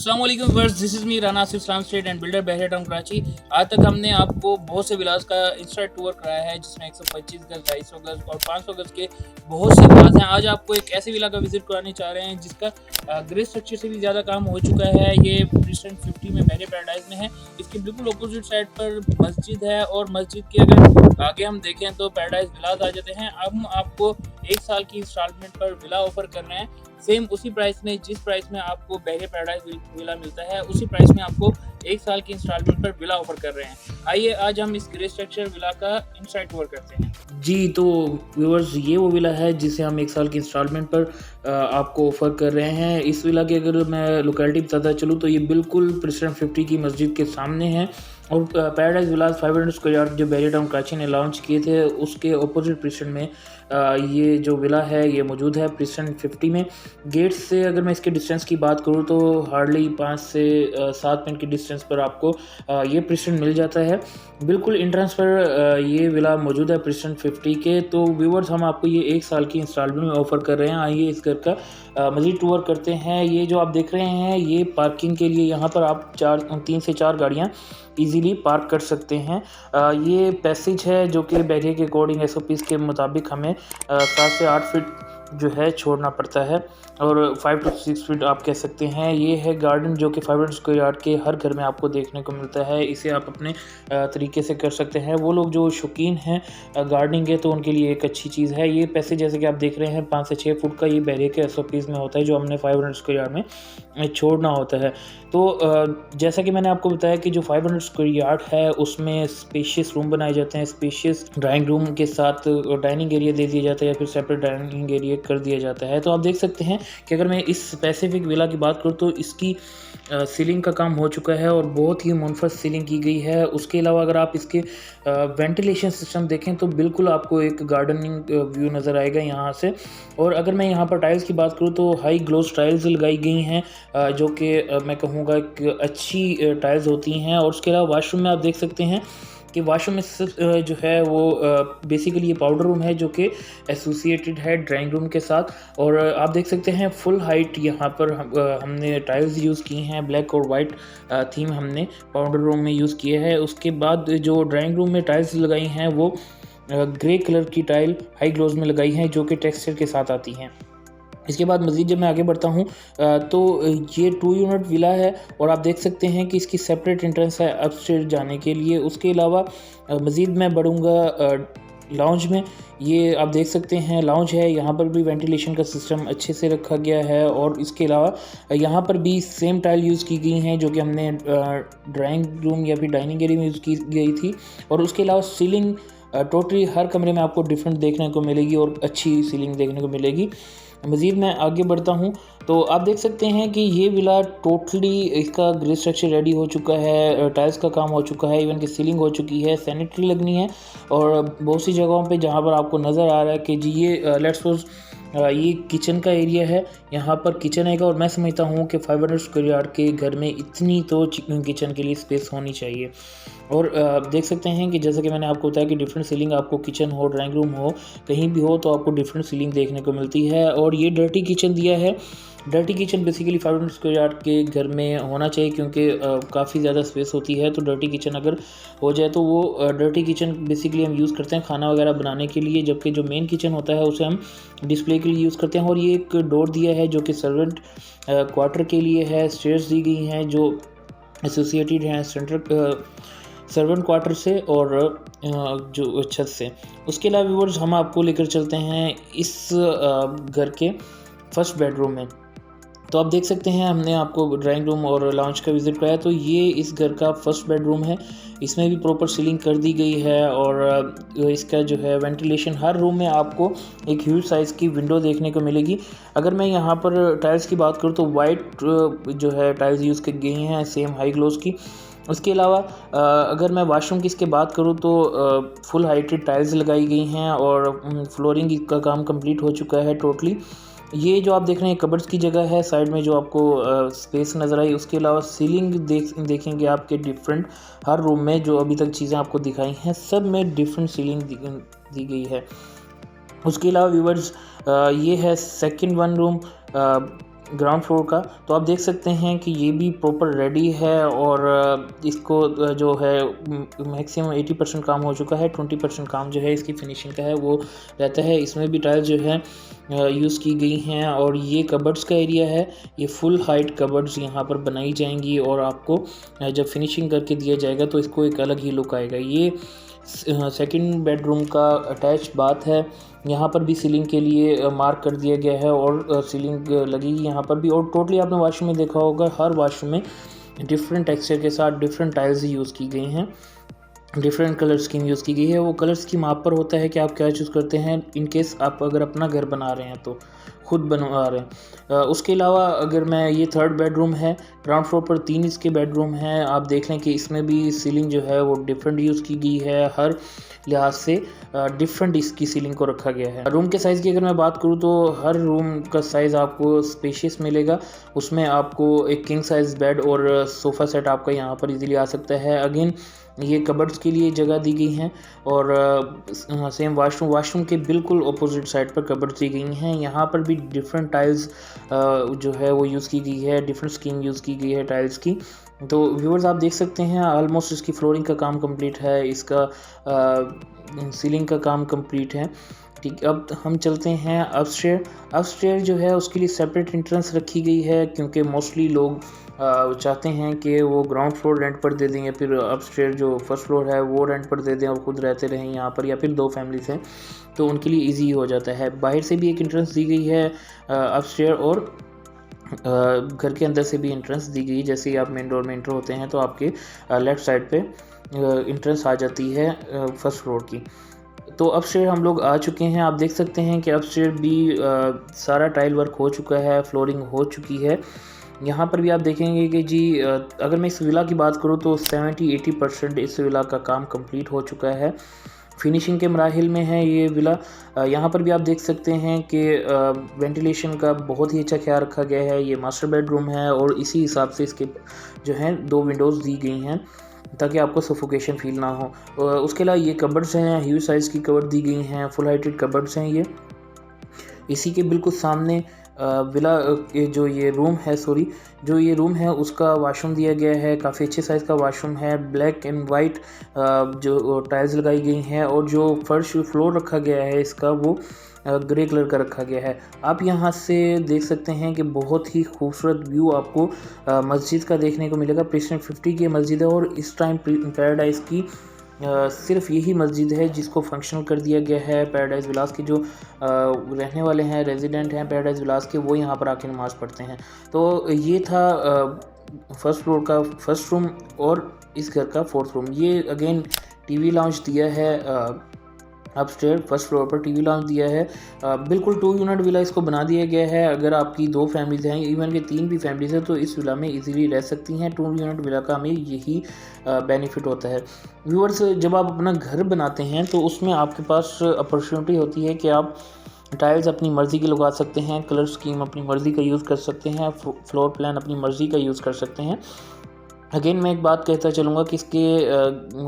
अस्सलाम वालेकुम viewers, this is me Rana Asif Islam state and builder बहरे टाउन कराची। आज तक हमने आपको बहुत से विलास का इंस्टा टूर कराया है जिसमें 125 गज, 250 गज और 500 गज के बहुत से विलास हैं। आज आपको एक ऐसे विला का विजिट कराने चाह रहे हैं जिसका ग्रे स्ट्रक्चर से भी ज़्यादा काम हो चुका है। ये प्रिस्टन 50 में बहरे पैराडाइज में है। इसके बिल्कुल अपोजिट साइड पर मस्जिद है और मस्जिद के अगर आगे हम देखें तो पैराडाइज विलास आ जाते हैं। अब हम आपको 1 साल की इंस्टॉलमेंट पर विला ऑफर कर रहे हैं। सेम उसी प्राइस में जिस प्राइस में आपको बहरे पैराडाइज विला मिलता है उसी प्राइस में आपको 1 साल की इंस्टॉलमेंट पर विला ऑफर कर रहे हैं। आइए आज हम इस ग्रे स्ट्रक्चर विला का इनसाइड टूर करते हैं। जी तो व्यूअर्स, ये वो विला है जिसे हम 1 साल की इंस्टॉलमेंट पर आपको ऑफर कर रहे हैं। इस विला की अगर मैं लोकेलिटी बताता चलूँ तो ये बिल्कुल प्रिस्टन 50 की मस्जिद के सामने है और पैराडाइज विलास 500 स्क्वायर यार्ड जो बहरे टाउन कराची ने लॉन्च किए थे उसके अपोजिट प्रिस्टन में ये जो विला है ये मौजूद है प्रिस्टन 50 में। गेट से अगर मैं इसके डिस्टेंस की बात करूँ तो हार्डली 5 से 7 मिनट की डिस्टेंस पर आपको ये प्रिस्टन मिल जाता है। बिल्कुल इंट्रेंस पर ये विला मौजूद है प्रिस्टन 50 के। तो व्यूवर्स, हम आपको ये 1 साल की इंस्टॉलमेंट में ऑफर कर रहे हैं। आइए इस घर का मज़ीद टूर करते हैं। ये जो आप देख रहे हैं ये पार्किंग के लिए, यहाँ पर आप 3 से 4 गाड़ियाँ इजीली पार्क कर सकते हैं। ये पैसेज है जो कि बहरे के अकॉर्डिंग SOPs के मुताबिक हमें 7 से 8 फीट जो है छोड़ना पड़ता है और 5 to 6 फीट आप कह सकते हैं। ये है गार्डन जो कि 500 स्क्वायर यार्ड के हर घर में आपको देखने को मिलता है। इसे आप अपने तरीके से कर सकते हैं। वो लोग जो शौकीन हैं गार्डनिंग के तो उनके लिए एक अच्छी चीज़ है। ये पैसेज जैसे कि आप देख रहे हैं 5 से 6 फुट का ये बहरे के SOPs में होता है जो हमने 500 स्क्वायर यार्ड में छोड़ना होता है। तो जैसा कि मैंने आपको बताया कि जो 500 स्क्वायर यार्ड है उसमें स्पेशियस रूम बनाए जाते हैं। स्पेशियस ड्राइंग रूम के साथ डाइनिंग एरिया दे दिया जाता है या फिर सेपरेट डाइनिंग एरिया कर दिया जाता है। तो आप देख सकते हैं कि अगर मैं इस स्पेसिफिक विला की बात करूँ तो इसकी सीलिंग का काम हो चुका है और बहुत ही मुनफरद सीलिंग की गई है। उसके अलावा अगर आप इसके वेंटिलेशन सिस्टम देखें तो बिल्कुल आपको एक गार्डनिंग व्यू नज़र आएगा यहाँ से। और अगर मैं यहाँ पर टाइल्स की बात करूँ तो हाई ग्लोस टाइल्स लगाई गई हैं जो कि मैं कहूँगा कि अच्छी टाइल्स होती हैं। और उसके अलावा वाशरूम में आप देख सकते हैं कि वाशरूम में जो है वो बेसिकली ये पाउडर रूम है जो कि एसोसिएटेड है ड्राइंग रूम के साथ। और आप देख सकते हैं फुल हाइट यहाँ पर हमने टाइल्स यूज़ की हैं। ब्लैक और वाइट थीम हमने पाउडर रूम में यूज़ किए हैं। उसके बाद जो ड्राइंग रूम में टाइल्स लगाई हैं वो ग्रे कलर की टाइल हाई ग्लोज में लगाई हैं जो कि टेक्सचर के साथ आती हैं। इसके बाद मज़ीद जब मैं आगे बढ़ता हूँ तो ये 2 यूनिट विला है और आप देख सकते हैं कि इसकी सेपरेट एंट्रेंस है अपस्टेयर जाने के लिए। उसके अलावा मज़ीद मैं बढ़ूँगा लाउंज में। ये आप देख सकते हैं लाउंज है, यहाँ पर भी वेंटिलेशन का सिस्टम अच्छे से रखा गया है। और इसके अलावा यहाँ पर भी सेम टाइल यूज़ की गई हैं जो कि हमने ड्राइंग रूम या फिर डाइनिंग एरिया में यूज़ की गई थी। और उसके अलावा सीलिंग टोटली हर कमरे में आपको डिफरेंट देखने को मिलेगी और अच्छी सीलिंग देखने को मिलेगी। मज़ीद मैं आगे बढ़ता हूँ तो आप देख सकते हैं कि ये विला टोटली इसका ग्रे स्ट्रक्चर रेडी हो चुका है, टाइल्स का काम हो चुका है, इवन की सीलिंग हो चुकी है, सैनिटरी लगनी है। और बहुत सी जगहों पे जहाँ पर आपको नज़र आ रहा है कि जी ये लेट्स सपोज ये किचन का एरिया है, यहाँ पर किचन आएगा। और मैं समझता हूँ कि 500 स्क्वायर यार्ड के घर में इतनी तो किचन के लिए स्पेस होनी चाहिए। और देख सकते हैं कि जैसा कि मैंने आपको बताया कि डिफरेंट सीलिंग आपको किचन हो, ड्राइंग रूम हो, कहीं भी हो तो आपको डिफरेंट सीलिंग देखने को मिलती है। और ये डर्टी किचन दिया है। Dirty kitchen basically 500 square yard के घर में होना चाहिए क्योंकि काफ़ी ज़्यादा स्पेस होती है। तो डर्टी किचन अगर हो जाए तो वो डर्टी किचन बेसिकली हम यूज़ करते हैं खाना वगैरह बनाने के लिए, जबकि जो मेन किचन होता है उसे हम डिस्प्ले के लिए यूज़ करते हैं। और ये एक डोर दिया है जो कि सर्वेंट क्वार्टर के लिए है। स्टेयर्स दी गई हैं जो एसोसिएटेड हैं सर्वेंट क्वार्टर से और जो छत से। उसके अलावा व्यूअर्स, हम आपको लेकर चलते हैं इस घर के फर्स्ट बेडरूम में। तो आप देख सकते हैं हमने आपको ड्राइंग रूम और लाउंज का विज़िट कराया। तो ये इस घर का फर्स्ट बेडरूम है। इसमें भी प्रॉपर सीलिंग कर दी गई है और इसका जो है वेंटिलेशन हर रूम में आपको एक ह्यूज साइज़ की विंडो देखने को मिलेगी। अगर मैं यहाँ पर टाइल्स की बात करूँ तो वाइट जो है टाइल्स यूज़ की गई हैं सेम हाई ग्लोस की। उसके अलावा अगर मैं वाशरूम की इसके बात करूँ तो फुल हाइटेड टाइल्स लगाई गई हैं और फ्लोरिंग का काम कंप्लीट हो चुका है टोटली। ये जो आप देख रहे हैं कबर्ड्स की जगह है साइड में जो आपको स्पेस नज़र आई। उसके अलावा सीलिंग देखेंगे आपके डिफरेंट हर रूम में जो अभी तक चीज़ें आपको दिखाई हैं सब में डिफरेंट सीलिंग दी गई है। उसके अलावा व्यूवर्स ये है second one room ground floor का। तो आप देख सकते हैं कि ये भी प्रॉपर रेडी है और इसको जो है मैक्सिमम 80% काम हो चुका है, 20% काम जो है इसकी फिनिशिंग का है वो रहता है। इसमें भी टाइल्स जो है यूज़ की गई हैं और ये कबर्ड्स का एरिया है। ये फुल हाइट कबर्ड्स यहाँ पर बनाई जाएंगी और आपको जब फिनिशिंग करके दिया जाएगा तो इसको एक अलग ही लुक आएगा। ये सेकंड बेडरूम का अटैच बाथ है। यहाँ पर भी सीलिंग के लिए मार्क कर दिया गया है और सीलिंग लगेगी यहाँ पर भी। और टोटली आपने वॉशरूम में देखा होगा, हर वॉशरूम में डिफरेंट टेक्सचर के साथ डिफरेंट टाइल्स यूज़ की गई हैं, डिफरेंट कलर स्कीम यूज़ की गई है। वो कलर स्कीम आप पर होता है कि आप क्या चूज़ करते हैं, इन केस आप अगर अपना घर बना रहे हैं तो खुद बनवा रहे हैं। उसके अलावा अगर मैं ये थर्ड बेडरूम है, ग्राउंड फ्लोर पर 3 इसके बेडरूम हैं। आप देख लें कि इसमें भी सीलिंग जो है वो डिफरेंट यूज़ की गई है, हर लिहाज से डिफरेंट इसकी सीलिंग को रखा गया है। रूम के साइज़ की अगर मैं बात करूँ तो हर रूम का साइज़ आपको स्पेशियस मिलेगा। उसमें आपको एक किंग साइज़ बेड और सोफ़ा सेट आपका यहाँ पर इजीली आ सकता है। अगेन ये कबर्ड्स के लिए जगह दी गई हैं और सेम वाशरूम के बिल्कुल अपोजिट साइड पर कबर्ड्स दी गई हैं। यहाँ पर भी डिफरेंट टाइल्स जो है वो यूज़ की गई है, डिफरेंट स्कीम यूज़ की गई है टाइल्स की। तो व्यूअर्स आप देख सकते हैं ऑलमोस्ट इसकी फ्लोरिंग का काम कंप्लीट है, इसका सीलिंग का काम कंप्लीट है। ठीक, अब हम चलते हैं अपस्टेयर जो है उसके लिए सेपरेट एंट्रेंस रखी गई है क्योंकि मोस्टली लोग चाहते हैं कि वो ग्राउंड फ्लोर रेंट पर दे दें या फिर अपस्टेयर जो फर्स्ट फ्लोर है वो रेंट पर दे दें और ख़ुद रहते रहें यहाँ पर, या फिर 2 फैमिलीज हैं तो उनके लिए इजी हो जाता है। बाहर से भी एक एंट्रेंस दी गई है अपस्टेयर और घर के अंदर से भी एंट्रेंस दी गई। जैसे ही आप मेन डोर में एंटर होते हैं तो आपके लेफ़्ट साइड पे एंट्रेंस आ जाती है फर्स्ट फ्लोर की। तो अपस्टेयर हम लोग आ चुके हैं। आप देख सकते हैं कि अपस्टेयर भी सारा टाइल वर्क हो चुका है, फ्लोरिंग हो चुकी है। यहाँ पर भी आप देखेंगे कि जी अगर मैं इस विला की बात करूँ तो 70-80% इस विला का काम कंप्लीट हो चुका है, फिनिशिंग के मराहिल में है ये विला। यहाँ पर भी आप देख सकते हैं कि वेंटिलेशन का बहुत ही अच्छा ख्याल रखा गया है। ये मास्टर बेडरूम है और इसी हिसाब से इसके जो हैं 2 विंडोज़ दी गई हैं ताकि आपको सफोकेशन फील ना हो। उसके अलावा ये कबर्ड्स हैं, ह्यूज साइज़ की कबर्ड दी गई हैं, फुल हाइटेड कबर्ड्स हैं ये। इसी के बिल्कुल सामने विला के जो ये रूम है उसका वॉशरूम दिया गया है। काफ़ी अच्छे साइज़ का वॉशरूम है, ब्लैक एंड वाइट जो टाइल्स लगाई गई हैं और जो फर्श फ्लोर रखा गया है इसका वो ग्रे कलर का रखा गया है। आप यहाँ से देख सकते हैं कि बहुत ही खूबसूरत व्यू आपको मस्जिद का देखने को मिलेगा। प्रेसिडेंट 50 की मस्जिद है और इस टाइम पैराडाइज़ की सिर्फ यही मस्जिद है जिसको फंक्शनल कर दिया गया है। पैराडाइज़ विलास के जो रहने वाले हैं, रेजिडेंट हैं पैराडाइज़ विलास के, वो यहाँ पर आके नमाज़ पढ़ते हैं। तो ये था फर्स्ट फ्लोर का फर्स्ट रूम और इस घर का फोर्थ रूम। ये अगेन टीवी लाउंज दिया है अपस्टेयर फर्स्ट फ्लोर पर टीवी लाउंज दिया है। बिल्कुल 2 यूनिट विला इसको बना दिया गया है। अगर आपकी 2 फैमिलीज़ हैं, इवन कि 3 भी फैमिलीज़ हैं, तो इस विला में इजीली रह सकती हैं। 2 यूनिट विला का हमें यही बेनिफिट होता है। व्यूअर्स, जब आप अपना घर बनाते हैं तो उसमें आपके पास अपॉर्चुनिटी होती है कि आप टाइल्स अपनी मर्ज़ी की लगा सकते हैं, कलर स्कीम अपनी मर्ज़ी का यूज़ कर सकते हैं, फ्लोर प्लान अपनी मर्ज़ी का यूज़ कर सकते हैं। अगेन मैं एक बात कहता चलूँगा कि इसके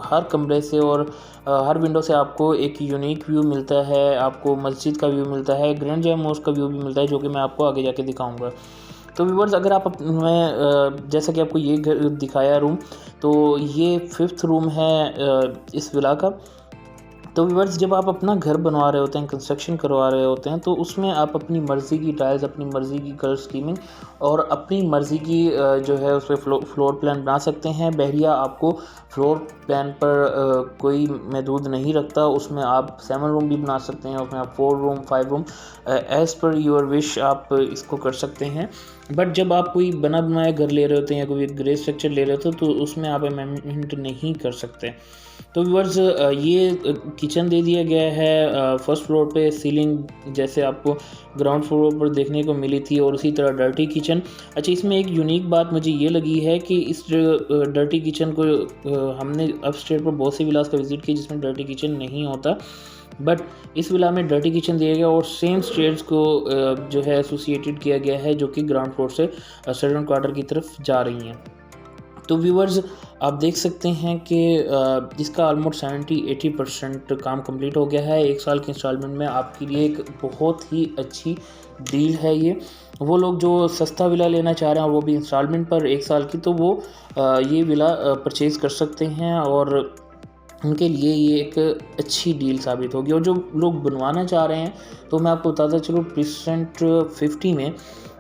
हर कमरे से और हर विंडो से आपको एक यूनिक व्यू मिलता है, आपको मस्जिद का व्यू मिलता है, ग्रैंड जामा मॉस्क का व्यू भी मिलता है, जो कि मैं आपको आगे जाके दिखाऊंगा। तो व्यूअर्स, अगर आप मैं जैसा कि आपको ये घर दिखाया रूम, तो ये 5th रूम है इस विला का। तो व्यूअर्स, जब आप अपना घर बनवा रहे होते हैं, कंस्ट्रक्शन करवा रहे होते हैं, तो उसमें आप अपनी मर्ज़ी की टाइल्स, अपनी मर्ज़ी की कलर स्कीमिंग और अपनी मर्ज़ी की जो है उस पर फ्लोर प्लान बना सकते हैं। बहरिया आपको फ्लोर प्लान पर कोई महदूद नहीं रखता। उसमें आप 7 रूम भी बना सकते हैं, उसमें आप 4 room 5 room as per your wish आप इसको कर सकते हैं। बट जब आप कोई बना बनाया घर ले रहे होते हैं या कोई ग्रे स्ट्रक्चर ले रहे होते हैं तो उसमें आप अमेंडमेंट नहीं कर सकते। तो व्यूअर्स, ये किचन दे दिया गया है फर्स्ट फ्लोर पे। सीलिंग जैसे आपको ग्राउंड फ्लोर पर देखने को मिली थी और उसी तरह डर्टी किचन। अच्छा, इसमें एक यूनिक बात मुझे ये लगी है कि इस डर्टी किचन को हमने अपस्टेयर पर बहुत सी विलास का विज़िट किया जिसमें डर्टी किचन नहीं होता, बट इस विला में डर्टी किचन दिया गया और सेम स्टेयर्स को जो है एसोसिएटेड किया गया है जो कि ग्राउंड फ्लोर से सर्वेंट क्वार्टर की तरफ जा रही हैं। तो व्यूवर्स आप देख सकते हैं कि इसका ऑलमोस्ट 70-80% काम कंप्लीट हो गया है। 1 साल की इंस्टॉलमेंट में आपके लिए एक बहुत ही अच्छी डील है ये। वो लोग जो सस्ता विला लेना चाह रहे हैं और वो भी इंस्टॉलमेंट पर 1 साल की, तो वो ये विला परचेज़ कर सकते हैं और उनके लिए ये एक अच्छी डील साबित होगी। और जो लोग बनवाना चाह रहे हैं, तो मैं आपको बताता चलूँ, प्रीसेंट 50 में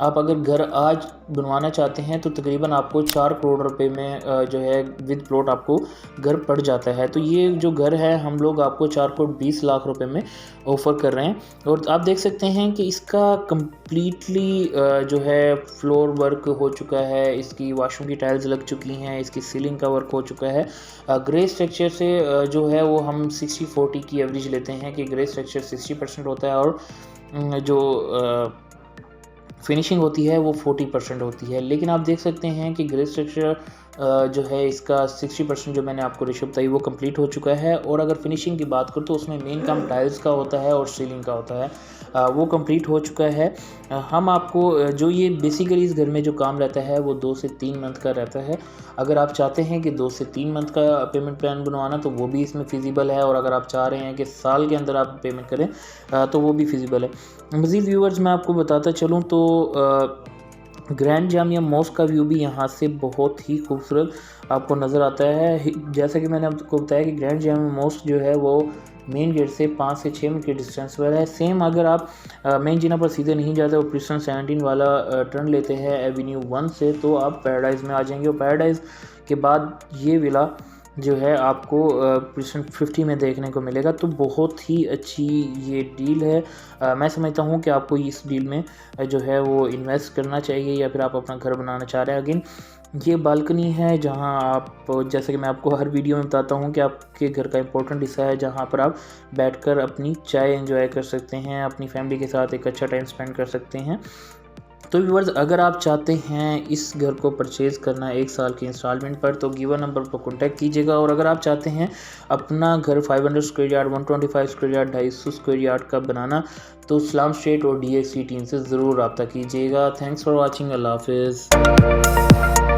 आप अगर घर आज बनवाना चाहते हैं तो तकरीबन आपको 4 करोड़ रुपए में जो है विद प्लॉट आपको घर पड़ जाता है। तो ये जो घर है हम लोग आपको 4 करोड़ 20 लाख रुपए में ऑफ़र कर रहे हैं। और आप देख सकते हैं कि इसका कम्प्लीटली जो है फ्लोर वर्क हो चुका है, इसकी वॉशरूम की टाइल्स लग चुकी हैं, इसकी सीलिंग का वर्क हो चुका है। ग्रे स्ट्रक्चर से जो है वो हम 60-40 की एवरेज लेते हैं कि ग्रे स्ट्रक्चर 60% होता है और जो फिनिशिंग होती है वो 40% होती है। लेकिन आप देख सकते हैं कि ग्रे स्ट्रक्चर जो है इसका 60% जो मैंने आपको रेशो बताई वो कंप्लीट हो चुका है। और अगर फिनिशिंग की बात करूँ तो उसमें मेन काम टाइल्स का होता है और सीलिंग का होता है, वो कंप्लीट हो चुका है। हम आपको जो ये बेसिकली इस घर में जो काम रहता है वो 2 से 3 मंथ का रहता है। अगर आप चाहते हैं कि 2 से 3 मंथ का पेमेंट प्लान बनवाना तो वो भी इसमें फिजिबल है, और अगर आप चाह रहे हैं कि साल के अंदर आप पेमेंट करें तो वो भी फिजिबल है। मज़ीद व्यूअर्स मैं आपको बताता चलूँ तो ग्रैंड जामिया मॉस्क का व्यू भी यहाँ से बहुत ही खूबसूरत आपको नज़र आता है। जैसा कि मैंने आपको बताया कि ग्रैंड जामिया मॉस्क जो है वो मेन गेट से 5 से 6 मिनट के डिस्टेंस पर है। सेम अगर आप मेन जिना पर सीधे नहीं जाते और प्रिस्टन 17 वाला टर्न लेते हैं एवेन्यू 1 से, तो आप पैराडाइज़ में आ जाएंगे। और पैराडाइज़ के बाद ये विला जो है आपको प्रिस्टन 50 में देखने को मिलेगा। तो बहुत ही अच्छी ये डील है। मैं समझता हूँ कि आपको इस डील में जो है वो इन्वेस्ट करना चाहिए, या फिर आप अपना घर बनाना चाह रहे हैं। अगेन ये बालकनी है जहाँ आप, जैसे कि मैं आपको हर वीडियो में बताता हूँ कि आपके घर का इंपॉर्टेंट हिस्सा है जहाँ पर आप बैठकर अपनी चाय एंजॉय कर सकते हैं, अपनी फैमिली के साथ एक अच्छा टाइम स्पेंड कर सकते हैं। तो व्यूअर्स अगर आप चाहते हैं इस घर को परचेज़ करना 1 साल की इंस्टॉलमेंट पर, तो गिवन नंबर पर कॉन्टैक्ट कीजिएगा। और अगर आप चाहते हैं अपना घर 500 square yard, 125 square yard, 250 square yard का बनाना, तो इस्लाम स्टेट और DXC टीम से ज़रूर रब्ता कीजिएगा। Thanks for watching. अल्लाह हाफिज़।